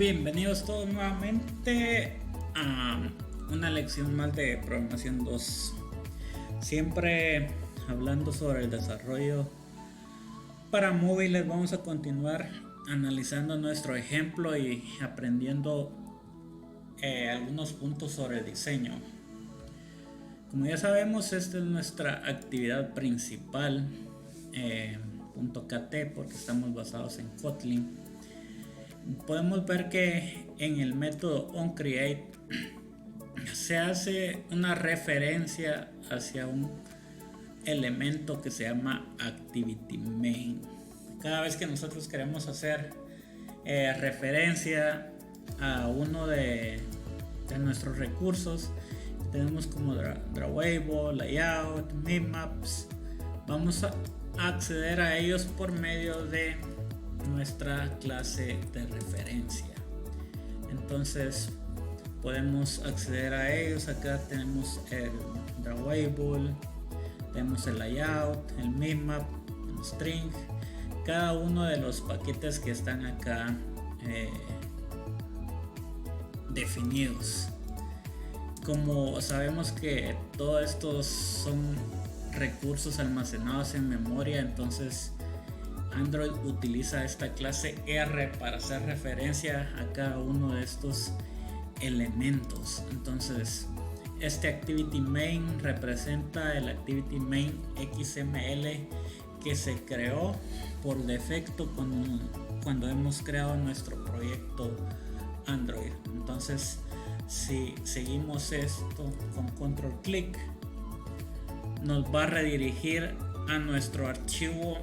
Bienvenidos todos nuevamente a una lección más de programación 2. Siempre hablando sobre el desarrollo para móviles. Vamos a continuar analizando nuestro ejemplo y aprendiendo algunos puntos sobre el diseño. Como ya sabemos, esta es nuestra actividad principal, .kt, porque estamos basados en Kotlin. Podemos ver que en el método onCreate se hace una referencia hacia un elemento que se llama ActivityMain. Cada vez que nosotros queremos hacer referencia a uno de nuestros recursos, tenemos como drawable, layout, mipmaps, vamos a acceder a ellos por medio de nuestra clase de referencia. Entonces podemos acceder a ellos. Acá tenemos el drawable, tenemos el layout, el mipmap, el string, cada uno de los paquetes que están acá definidos. Como sabemos que todos estos son recursos almacenados en memoria, entonces Android utiliza esta clase R para hacer referencia a cada uno de estos elementos. Entonces este ActivityMain representa el ActivityMain XML que se creó por defecto cuando hemos creado nuestro proyecto Android. Entonces, si seguimos esto con control clic, nos va a redirigir a nuestro archivo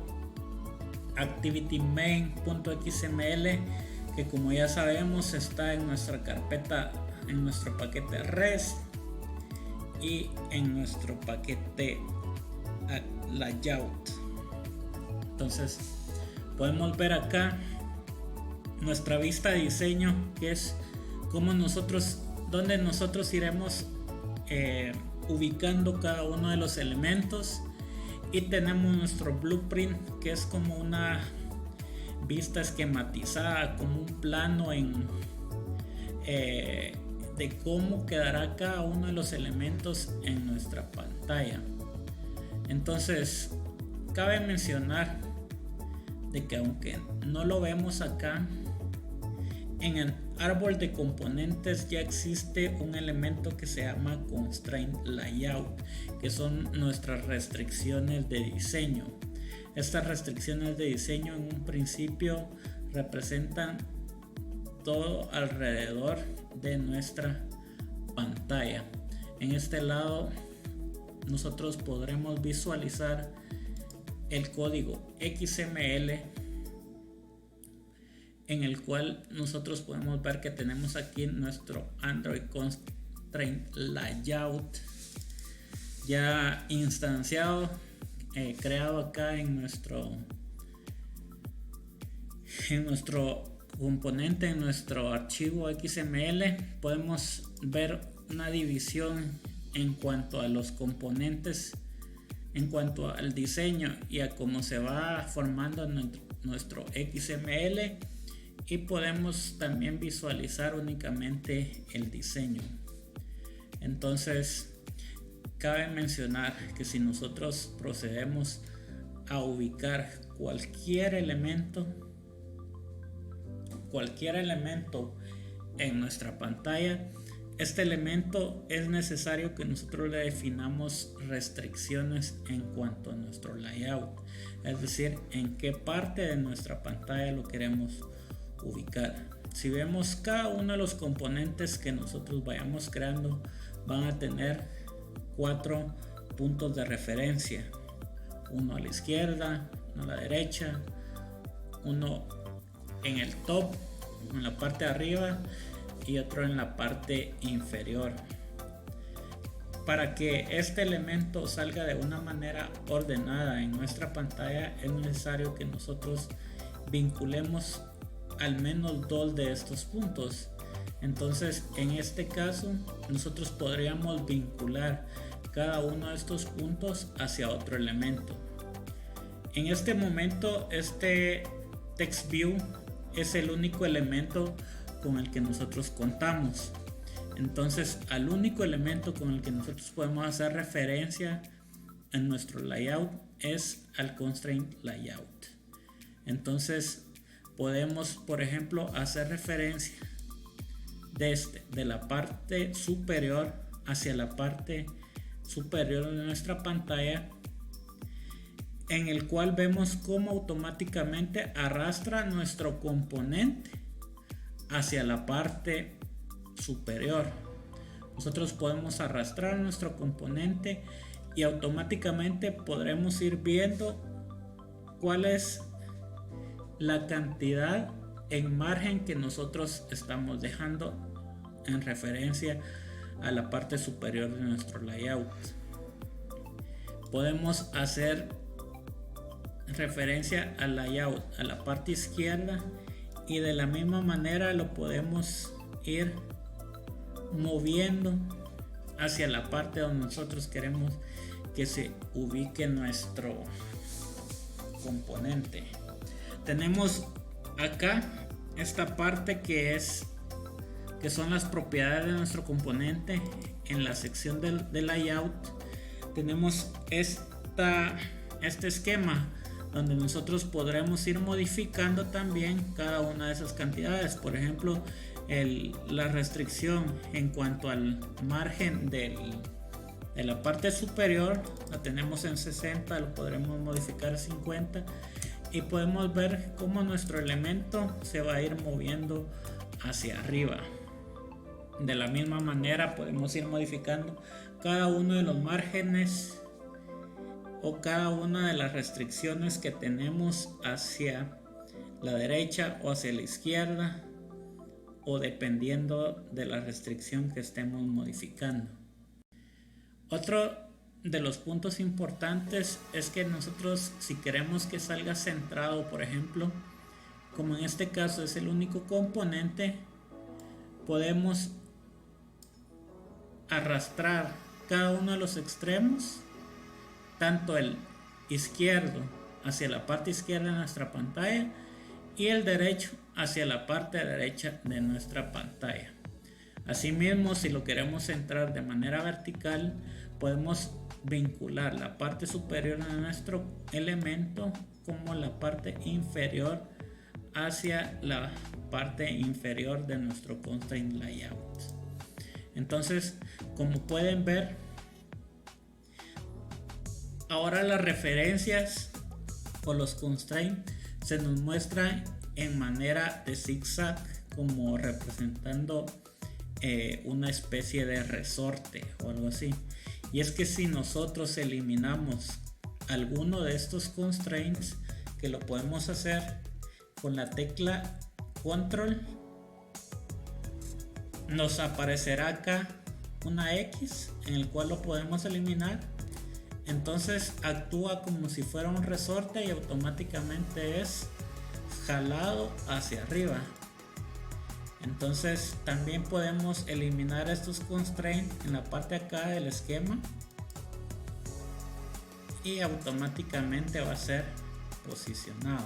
ActivityMain.xml, que como ya sabemos está en nuestra carpeta, en nuestro paquete REST y en nuestro paquete layout. Entonces podemos ver acá nuestra vista de diseño, que es donde nosotros iremos ubicando cada uno de los elementos. Y tenemos nuestro blueprint, que es como una vista esquematizada, como un plano de cómo quedará cada uno de los elementos en nuestra pantalla. Entonces cabe mencionar de que aunque no lo vemos acá, en el árbol de componentes ya existe un elemento que se llama constraint layout, que son nuestras restricciones de diseño. Estas restricciones de diseño en un principio representan todo alrededor de nuestra pantalla. En este lado nosotros podremos visualizar el código XML, en el cual nosotros podemos ver que tenemos aquí nuestro Android Constraint Layout ya instanciado, creado acá en nuestro componente, en nuestro archivo XML. Podemos ver una división en cuanto a los componentes, en cuanto al diseño y a cómo se va formando nuestro XML. Y podemos también visualizar únicamente el diseño. Entonces cabe mencionar que si nosotros procedemos a ubicar cualquier elemento en nuestra pantalla, este elemento es necesario que nosotros le definamos restricciones en cuanto a nuestro layout, es decir, en qué parte de nuestra pantalla lo queremos ubicar. Si vemos, cada uno de los componentes que nosotros vayamos creando van a tener 4 puntos de referencia: uno a la izquierda, uno a la derecha, uno en el top, en la parte de arriba, y otro en la parte inferior. Para que este elemento salga de una manera ordenada en nuestra pantalla, es necesario que nosotros vinculemos al menos 2 de estos puntos. Entonces en este caso nosotros podríamos vincular cada uno de estos puntos hacia otro elemento. En este momento este text view es el único elemento con el que nosotros contamos. Entonces, al único elemento con el que nosotros podemos hacer referencia en nuestro layout es al constraint layout. Entonces, podemos, por ejemplo, hacer referencia de la parte superior hacia la parte superior de nuestra pantalla, en el cual vemos cómo automáticamente arrastra nuestro componente hacia la parte superior. Nosotros podemos arrastrar nuestro componente y automáticamente podremos ir viendo cuál es la cantidad en margen que nosotros estamos dejando en referencia a la parte superior de nuestro layout. Podemos hacer referencia al layout a la parte izquierda y de la misma manera lo podemos ir moviendo hacia la parte donde nosotros queremos que se ubique nuestro componente. Tenemos acá esta parte que son las propiedades de nuestro componente. En la sección del layout tenemos este esquema donde nosotros podremos ir modificando también cada una de esas cantidades. Por ejemplo, la restricción en cuanto al margen de la parte superior la tenemos en 60, lo podremos modificar a 50 y podemos ver cómo nuestro elemento se va a ir moviendo hacia arriba. De la misma manera podemos ir modificando cada uno de los márgenes o cada una de las restricciones que tenemos hacia la derecha o hacia la izquierda, o dependiendo de la restricción que estemos modificando. Otro de los puntos importantes es que nosotros, si queremos que salga centrado, por ejemplo, como en este caso es el único componente, podemos arrastrar cada uno de los extremos, tanto el izquierdo hacia la parte izquierda de nuestra pantalla y el derecho hacia la parte derecha de nuestra pantalla. Asimismo, si lo queremos centrar de manera vertical, podemos vincular la parte superior de nuestro elemento como la parte inferior hacia la parte inferior de nuestro constraint layout. Entonces, como pueden ver, ahora las referencias o los constraints se nos muestran en manera de zigzag, como representando una especie de resorte o algo así. Y es que si nosotros eliminamos alguno de estos constraints, que lo podemos hacer con la tecla control, nos aparecerá acá una X en el cual lo podemos eliminar. Entonces actúa como si fuera un resorte y automáticamente es jalado hacia arriba. Entonces también podemos eliminar estos constraints en la parte acá del esquema y automáticamente va a ser posicionado.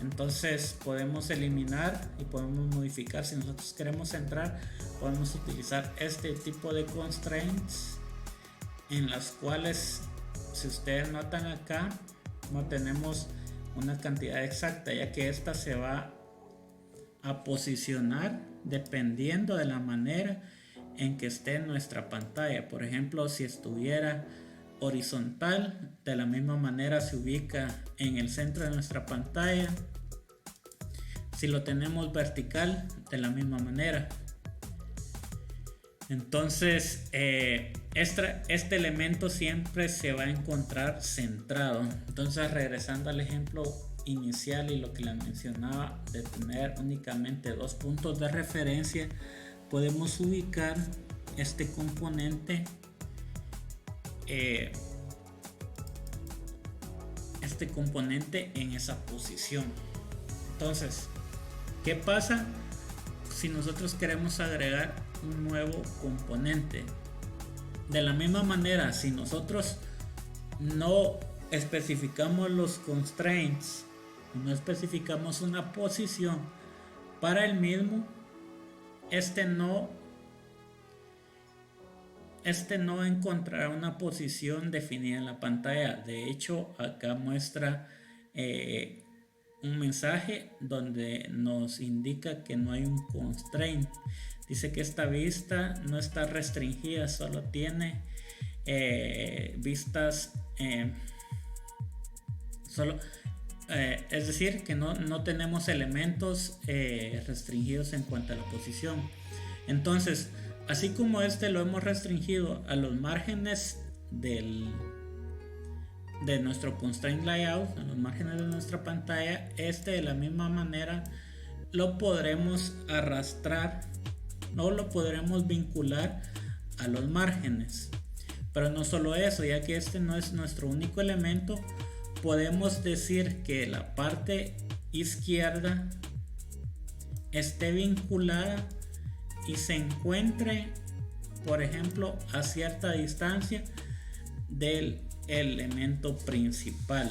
Entonces podemos eliminar y podemos modificar. Si nosotros queremos entrar, podemos utilizar este tipo de constraints, en las cuales, si ustedes notan acá, no tenemos una cantidad exacta, ya que esta se va a posicionar dependiendo de la manera en que esté en nuestra pantalla. Por ejemplo, si estuviera horizontal, de la misma manera se ubica en el centro de nuestra pantalla. Si lo tenemos vertical, de la misma manera. Entonces este elemento siempre se va a encontrar centrado. Entonces, regresando al ejemplo inicial y lo que les mencionaba de tener únicamente dos puntos de referencia, podemos ubicar este componente en esa posición. Entonces, ¿qué pasa si nosotros queremos agregar un nuevo componente? De la misma manera, si nosotros no especificamos los constraints, no especificamos una posición, Para el mismo, este no encontrará una posición definida en la pantalla. De hecho, acá muestra un mensaje donde nos indica que no hay un constraint. Dice que esta vista no está restringida, solo tiene vistas es decir, que no tenemos elementos restringidos en cuanto a la posición. Entonces, así como lo hemos restringido a los márgenes de nuestro constraint layout, a los márgenes de nuestra pantalla, de la misma manera lo podremos arrastrar o lo podremos vincular a los márgenes. Pero no solo eso, ya que no es nuestro único elemento, podemos decir que la parte izquierda esté vinculada y se encuentre, por ejemplo, a cierta distancia del elemento principal.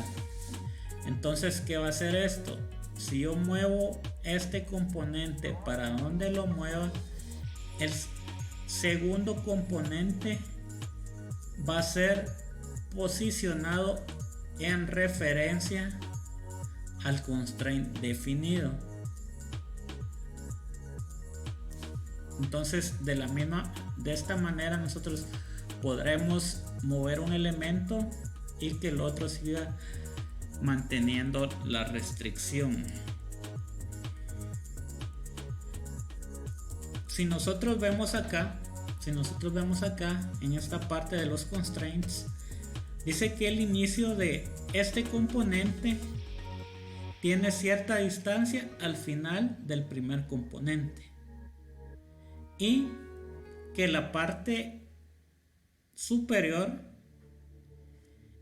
Entonces, ¿qué va a hacer esto? Si yo muevo este componente para donde lo mueva, el segundo componente va a ser posicionado en referencia al constraint definido. Entonces, de esta manera nosotros podremos mover un elemento y que el otro siga manteniendo la restricción. Si nosotros vemos acá en esta parte de los constraints, dice que el inicio de este componente tiene cierta distancia al final del primer componente y que la parte superior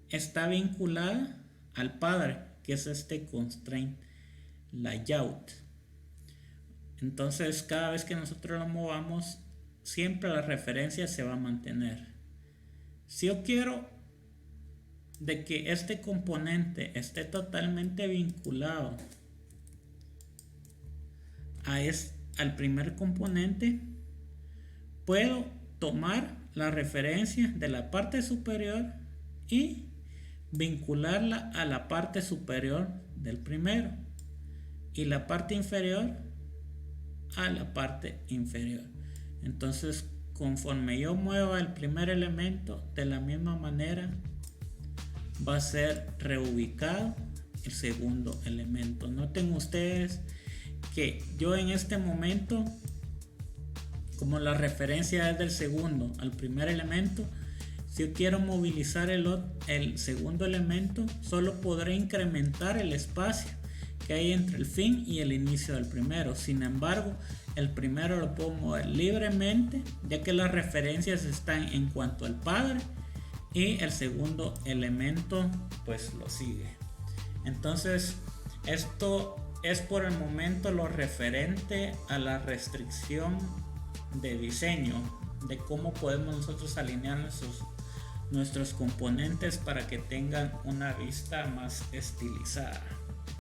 está vinculada al padre, que es este constraint layout. Entonces, cada vez que nosotros lo movamos, siempre la referencia se va a mantener. Si yo quiero de que este componente esté totalmente vinculado al primer componente, puedo tomar la referencia de la parte superior y vincularla a la parte superior del primero y la parte inferior a la parte inferior. Entonces, conforme yo mueva el primer elemento, de la misma manera va a ser reubicado el segundo elemento. Noten ustedes que yo en este momento, como la referencia es del segundo al primer elemento, si yo quiero movilizar el segundo elemento, solo podré incrementar el espacio que hay entre el fin y el inicio del primero. Sin embargo, el primero lo puedo mover libremente, ya que las referencias están en cuanto al padre y el segundo elemento pues lo sigue. Entonces, esto es por el momento lo referente a la restricción de diseño, de cómo podemos nosotros alinear nuestros componentes para que tengan una vista más estilizada.